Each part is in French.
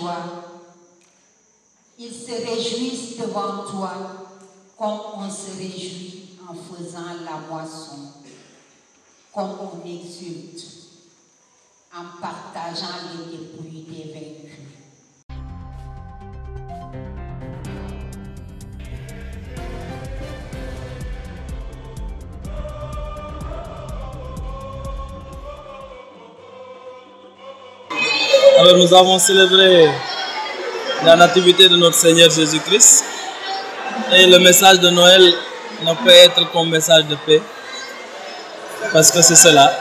joie. Ils se réjouissent devant toi comme on se réjouit en faisant la moisson, comme on exulte en partageant les dépouilles des vaincus. Alors nous avons célébré la nativité de notre Seigneur Jésus-Christ et le message de Noël ne peut être qu'un message de paix parce que c'est cela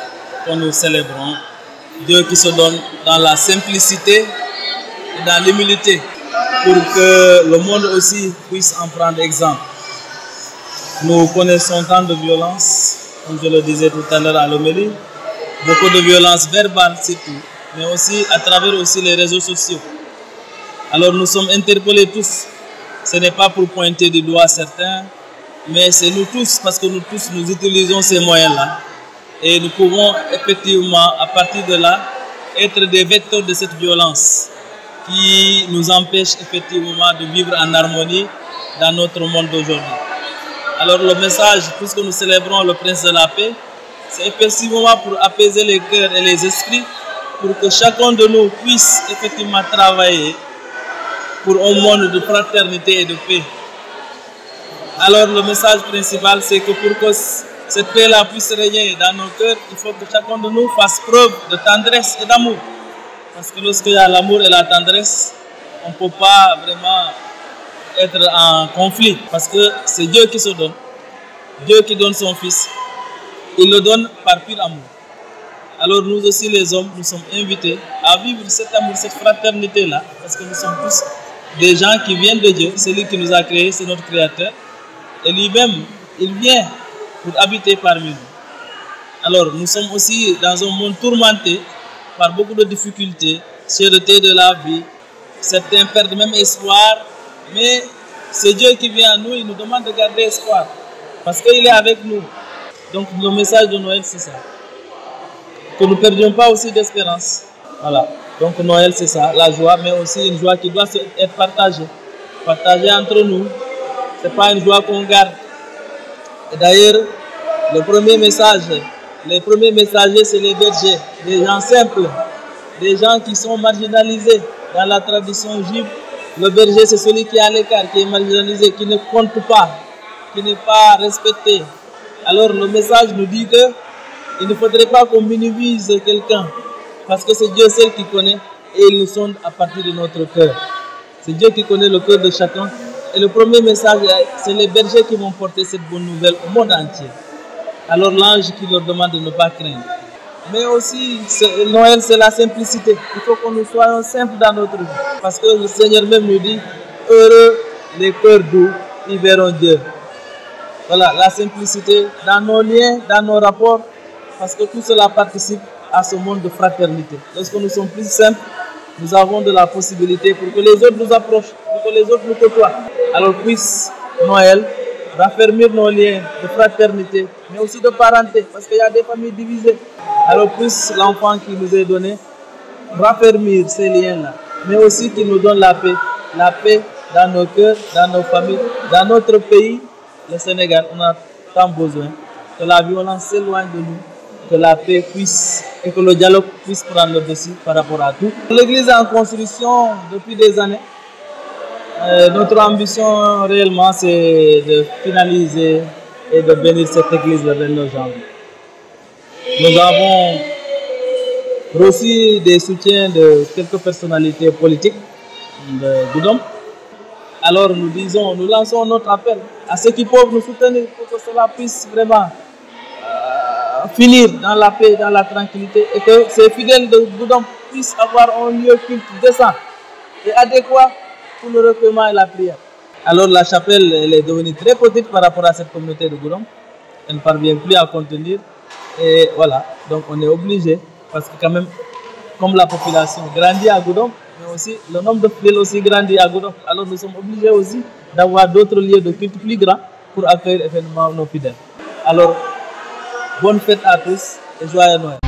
que nous célébrons. Dieu qui se donne dans la simplicité et dans l'humilité pour que le monde aussi puisse en prendre exemple. Nous connaissons tant de violence, comme je le disais tout à l'heure à l'homélie, beaucoup de violence verbale surtout, mais aussi à travers aussi les réseaux sociaux. Alors nous sommes interpellés tous. Ce n'est pas pour pointer du doigt certains, mais c'est nous tous, parce que nous tous, nous utilisons ces moyens-là. Et nous pouvons effectivement, à partir de là, être des vecteurs de cette violence qui nous empêche effectivement de vivre en harmonie dans notre monde d'aujourd'hui. Alors le message, puisque nous célébrons le Prince de la Paix, c'est effectivement pour apaiser les cœurs et les esprits, pour que chacun de nous puisse effectivement travailler pour un monde de fraternité et de paix. Alors le message principal, c'est que pour que cette paix-là puisse régner dans nos cœurs, il faut que chacun de nous fasse preuve de tendresse et d'amour. Parce que lorsqu'il y a l'amour et la tendresse, on ne peut pas vraiment être en conflit. Parce que c'est Dieu qui se donne. Dieu qui donne son Fils. Il le donne par pur amour. Alors nous aussi les hommes, nous sommes invités à vivre cet amour, cette fraternité-là, parce que nous sommes tous des gens qui viennent de Dieu. C'est lui qui nous a créés, c'est notre Créateur. Et lui-même, il vient pour habiter parmi nous. Alors nous sommes aussi dans un monde tourmenté par beaucoup de difficultés, cherté de la vie. Certains perdent même espoir, mais c'est Dieu qui vient à nous, il nous demande de garder espoir, parce qu'il est avec nous. Donc le message de Noël, c'est ça. Que nous ne perdions pas aussi d'espérance. Voilà. Donc Noël, c'est ça, la joie, mais aussi une joie qui doit être partagée. Partagée entre nous. Ce n'est pas une joie qu'on garde. Et d'ailleurs, le premier message, les premiers messagers, c'est les bergers, des gens simples, des gens qui sont marginalisés dans la tradition juive. Le berger, c'est celui qui est à l'écart, qui est marginalisé, qui ne compte pas, qui n'est pas respecté. Alors le message nous dit que il ne faudrait pas qu'on minimise quelqu'un, parce que c'est Dieu seul qui connaît et il nous sonde à partir de notre cœur. C'est Dieu qui connaît le cœur de chacun. Et le premier message, c'est les bergers qui vont porter cette bonne nouvelle au monde entier. Alors l'ange qui leur demande de ne pas craindre. Mais aussi, Noël, c'est la simplicité. Il faut que nous soyons simples dans notre vie. Parce que le Seigneur même nous dit, heureux les cœurs doux, ils verront Dieu. Voilà, la simplicité dans nos liens, dans nos rapports, parce que tout cela participe à ce monde de fraternité. Lorsque nous sommes plus simples, nous avons de la possibilité pour que les autres nous approchent, pour que les autres nous côtoient. Alors puisse Noël raffermir nos liens de fraternité, mais aussi de parenté, parce qu'il y a des familles divisées. Alors puisse l'enfant qui nous est donné raffermir ces liens-là, mais aussi qu'il nous donne la paix dans nos cœurs, dans nos familles, dans notre pays, le Sénégal. On a tant besoin que la violence s'éloigne de nous, que la paix puisse et que le dialogue puisse prendre le dessus par rapport à tout. L'Église est en construction depuis des années. Notre ambition réellement, c'est de finaliser et de bénir cette Église le 29 janvier. Nous avons reçu des soutiens de quelques personnalités politiques de Goudomp. Alors nous lançons notre appel à ceux qui peuvent nous soutenir pour que cela puisse vraiment finir dans la paix, dans la tranquillité, et que ces fidèles de Goudomp puissent avoir un lieu culte décent et adéquat pour le recueillement et la prière. Alors la chapelle, elle est devenue très petite par rapport à cette communauté de Goudomp. Elle ne parvient plus à contenir. Et voilà, donc on est obligé, parce que quand même, comme la population grandit à Goudomp, mais aussi le nombre de fidèles aussi grandit à Goudomp. Alors nous sommes obligés aussi d'avoir d'autres lieux de culte plus grands pour accueillir effectivement nos fidèles. Alors, bonne fête à tous et joyeux Noël.